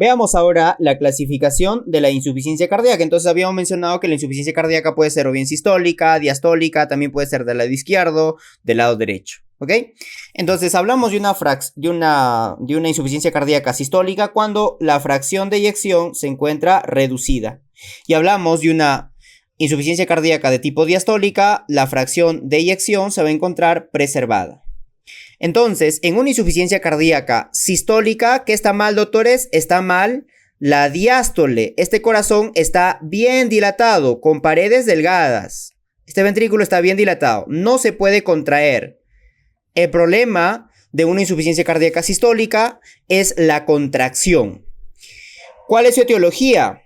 Veamos ahora la clasificación de la insuficiencia cardíaca. Entonces habíamos mencionado que la insuficiencia cardíaca puede ser o bien sistólica, diastólica, también puede ser del lado izquierdo, del lado derecho. ¿Ok? Entonces hablamos de una insuficiencia cardíaca sistólica cuando la fracción de eyección se encuentra reducida. Y hablamos de una insuficiencia cardíaca de tipo diastólica, la fracción de eyección se va a encontrar preservada. Entonces, en una insuficiencia cardíaca sistólica, ¿qué está mal, doctores? Está mal la diástole. Este corazón está bien dilatado, con paredes delgadas. Este ventrículo está bien dilatado, no se puede contraer. El problema de una insuficiencia cardíaca sistólica es la contracción. ¿Cuál es su etiología?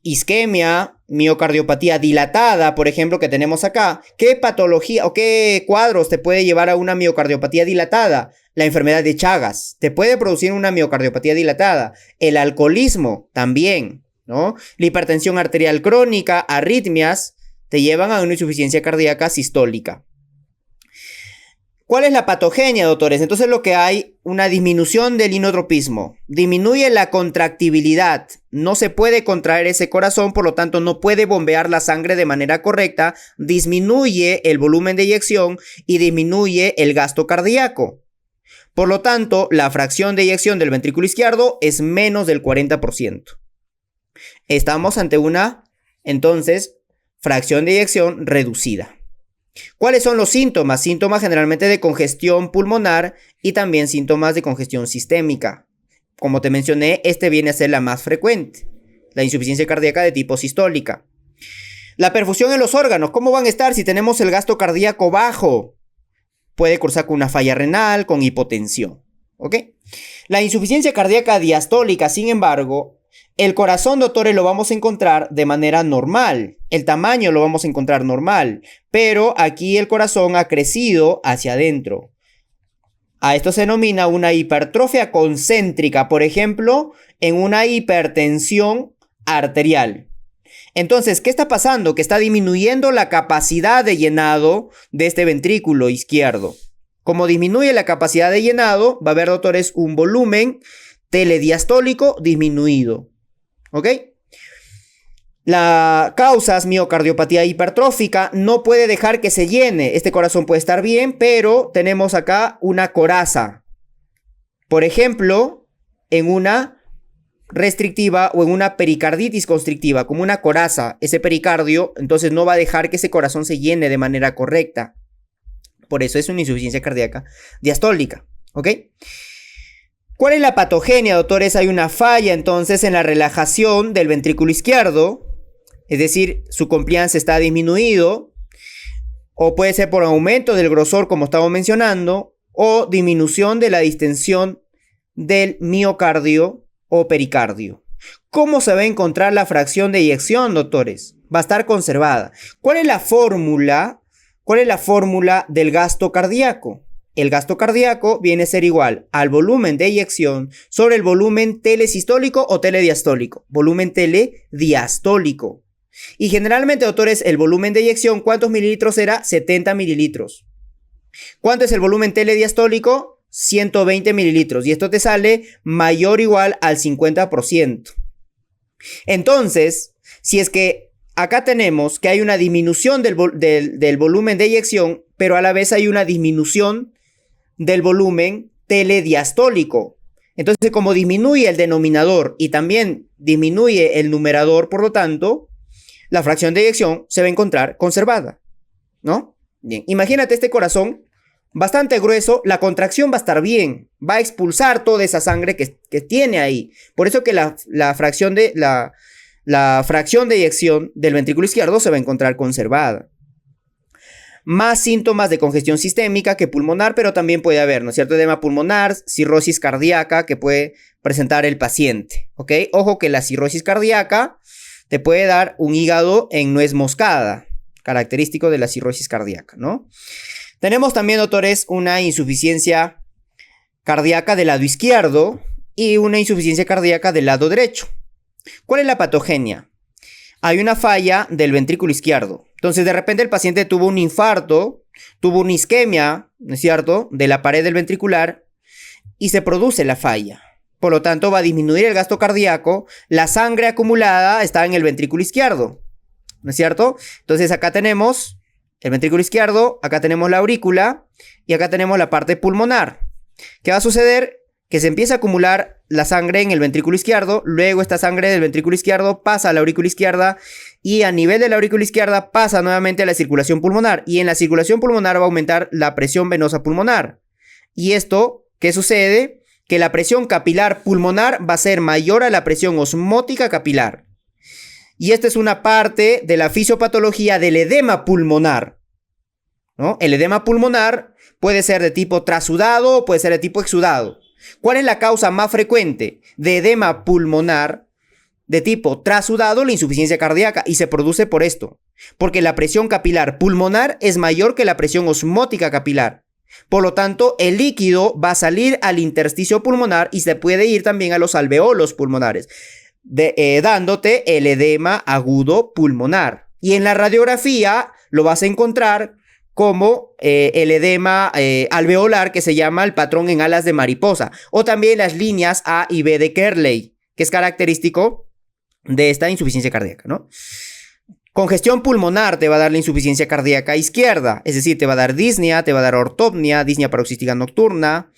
Isquemia, miocardiopatía dilatada, por ejemplo, que tenemos acá. ¿Qué patología o qué cuadros te puede llevar a una miocardiopatía dilatada? La enfermedad de Chagas te puede producir una miocardiopatía dilatada. El alcoholismo también, ¿no? La hipertensión arterial crónica, arritmias, te llevan a una insuficiencia cardíaca sistólica. ¿Cuál es la patogenia, doctores? Entonces lo que hay, una disminución del inotropismo. Disminuye la contractibilidad. No se puede contraer ese corazón, por lo tanto no puede bombear la sangre de manera correcta. Disminuye el volumen de eyección y disminuye el gasto cardíaco. Por lo tanto, la fracción de eyección del ventrículo izquierdo es menos del 40%. Estamos ante una, entonces, fracción de eyección reducida. ¿Cuáles son los síntomas? Síntomas generalmente de congestión pulmonar y también síntomas de congestión sistémica. Como te mencioné, este viene a ser la más frecuente, la insuficiencia cardíaca de tipo sistólica. La perfusión en los órganos, ¿cómo van a estar si tenemos el gasto cardíaco bajo? Puede cursar con una falla renal, con hipotensión. ¿Ok? La insuficiencia cardíaca diastólica, sin embargo, el corazón, doctores, lo vamos a encontrar de manera normal. El tamaño lo vamos a encontrar normal. Pero aquí el corazón ha crecido hacia adentro. A esto se denomina una hipertrofia concéntrica, por ejemplo, en una hipertensión arterial. Entonces, ¿qué está pasando? Que está disminuyendo la capacidad de llenado de este ventrículo izquierdo. Como disminuye la capacidad de llenado, va a haber, doctores, un volumen telediastólico disminuido. ¿Ok? La causa es miocardiopatía hipertrófica, no puede dejar que se llene. Este corazón puede estar bien, pero tenemos acá una coraza. Por ejemplo, en una restrictiva o en una pericarditis constrictiva, como una coraza, ese pericardio, entonces no va a dejar que ese corazón se llene de manera correcta. Por eso es una insuficiencia cardíaca diastólica. ¿Ok? ¿Cuál es la patogenia, doctores? Hay una falla entonces en la relajación del ventrículo izquierdo, es decir, su compliance está disminuido, o puede ser por aumento del grosor, como estamos mencionando, o disminución de la distensión del miocardio o pericardio. ¿Cómo se va a encontrar la fracción de eyección, doctores? Va a estar conservada. ¿Cuál es la fórmula? ¿Cuál es la fórmula del gasto cardíaco? El gasto cardíaco viene a ser igual al volumen de eyección sobre el volumen telesistólico o telediastólico. Volumen telediastólico. Y generalmente, doctores, el volumen de eyección, ¿cuántos mililitros era? 70 mililitros. ¿Cuánto es el volumen telediastólico? 120 mililitros. Y esto te sale mayor o igual al 50%. Entonces, si es que acá tenemos que hay una disminución del volumen de eyección, pero a la vez hay una disminución del volumen telediastólico. Entonces, como disminuye el denominador y también disminuye el numerador, por lo tanto, la fracción de eyección se va a encontrar conservada, ¿no? Bien, imagínate este corazón bastante grueso, la contracción va a estar bien, va a expulsar toda esa sangre que tiene ahí. Por eso que la fracción de eyección del ventrículo izquierdo se va a encontrar conservada. Más síntomas de congestión sistémica que pulmonar, pero también puede haber, ¿no es cierto? Edema pulmonar, cirrosis cardíaca que puede presentar el paciente, ¿ok? Ojo que la cirrosis cardíaca te puede dar un hígado en nuez moscada, característico de la cirrosis cardíaca, ¿no? Tenemos también, doctores, una insuficiencia cardíaca del lado izquierdo y una insuficiencia cardíaca del lado derecho. ¿Cuál es la patogenia? Hay una falla del ventrículo izquierdo. Entonces, de repente el paciente tuvo un infarto, tuvo una isquemia, ¿no es cierto?, de la pared del ventricular y se produce la falla. por lo tanto va a disminuir el gasto cardíaco, la sangre acumulada está en el ventrículo izquierdo, ¿no es cierto? Entonces acá tenemos el ventrículo izquierdo, acá tenemos la aurícula y acá tenemos la parte pulmonar. ¿Qué va a suceder? Que se empieza a acumular la sangre en el ventrículo izquierdo, luego esta sangre del ventrículo izquierdo pasa a la aurícula izquierda y a nivel de la aurícula izquierda pasa nuevamente a la circulación pulmonar y en la circulación pulmonar va a aumentar la presión venosa pulmonar. ¿Y esto qué sucede? Que la presión capilar pulmonar va a ser mayor a la presión osmótica capilar. Y esta es una parte de la fisiopatología del edema pulmonar, ¿no? El edema pulmonar puede ser de tipo trasudado o puede ser de tipo exudado. ¿Cuál es la causa más frecuente de edema pulmonar de tipo trasudado? La insuficiencia cardíaca, y se produce por esto, porque la presión capilar pulmonar es mayor que la presión osmótica capilar. Por lo tanto, el líquido va a salir al intersticio pulmonar y se puede ir también a los alveolos pulmonares, dándote el edema agudo pulmonar. Y en la radiografía lo vas a encontrar como el edema alveolar, que se llama el patrón en alas de mariposa, o también las líneas A y B de Kerley, que es característico de esta insuficiencia cardíaca, ¿no? Congestión pulmonar te va a dar la insuficiencia cardíaca izquierda, es decir, te va a dar disnea, te va a dar ortopnia, disnea paroxística nocturna,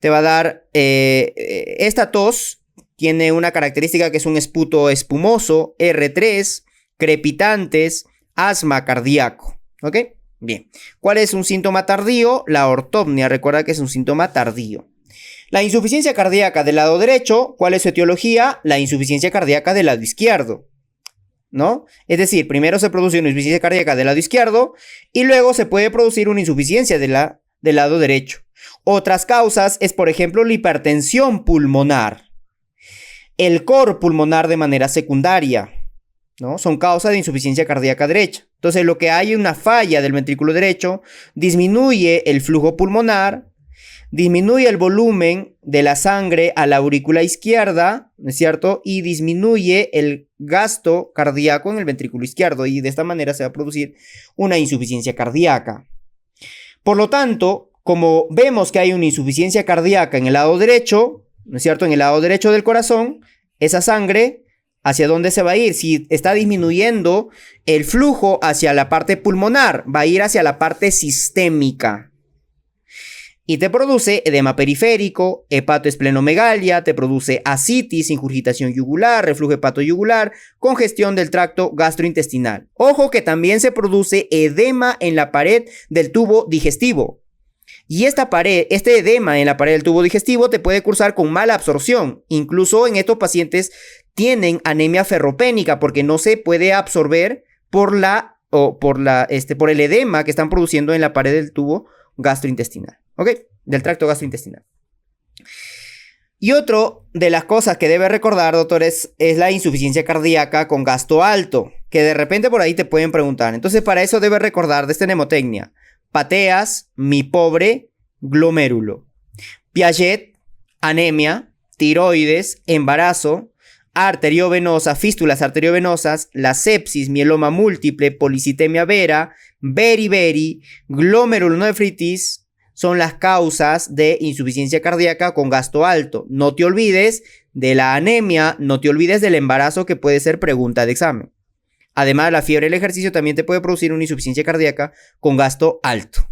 te va a dar esta tos, tiene una característica que es un esputo espumoso, R3, crepitantes, asma cardíaco, ¿ok? Bien, ¿cuál es un síntoma tardío? La ortopnia, recuerda que es un síntoma tardío. La insuficiencia cardíaca del lado derecho, ¿cuál es su etiología? La insuficiencia cardíaca del lado izquierdo, ¿no? Es decir, primero se produce una insuficiencia cardíaca del lado izquierdo y luego se puede producir una insuficiencia del lado derecho. Otras causas es, por ejemplo, la hipertensión pulmonar, el cor pulmonar de manera secundaria, ¿no? Son causas de insuficiencia cardíaca derecha. Entonces, lo que hay una falla del ventrículo derecho, disminuye el flujo pulmonar, disminuye el volumen de la sangre a la aurícula izquierda, ¿no es cierto? Y disminuye el gasto cardíaco en el ventrículo izquierdo y de esta manera se va a producir una insuficiencia cardíaca. Por lo tanto, como vemos que hay una insuficiencia cardíaca en el lado derecho, ¿no es cierto? En el lado derecho del corazón, esa sangre, ¿hacia dónde se va a ir? Si está disminuyendo el flujo hacia la parte pulmonar, va a ir hacia la parte sistémica. Y te produce edema periférico, hepatoesplenomegalia, te produce ascitis, ingurgitación yugular, reflujo hepatoyugular, congestión del tracto gastrointestinal. Ojo que también se produce edema en la pared del tubo digestivo. Y este edema en la pared del tubo digestivo te puede cursar con mala absorción. Incluso en estos pacientes tienen anemia ferropénica porque no se puede absorber por el edema que están produciendo en la pared del tubo gastrointestinal. ¿Ok? Del tracto gastrointestinal. Y otro de las cosas que debe recordar, doctores, es la insuficiencia cardíaca con gasto alto, que de repente por ahí te pueden preguntar. Entonces, para eso debe recordar de esta mnemotecnia: Pateas, mi pobre, glomérulo. Piaget, anemia, tiroides, embarazo, arteriovenosa, fístulas arteriovenosas, la sepsis, mieloma múltiple, policitemia vera, beriberi, glomerulonefritis, son las causas de insuficiencia cardíaca con gasto alto. No te olvides de la anemia, no te olvides del embarazo, que puede ser pregunta de examen. Además, la fiebre y el ejercicio también te puede producir una insuficiencia cardíaca con gasto alto.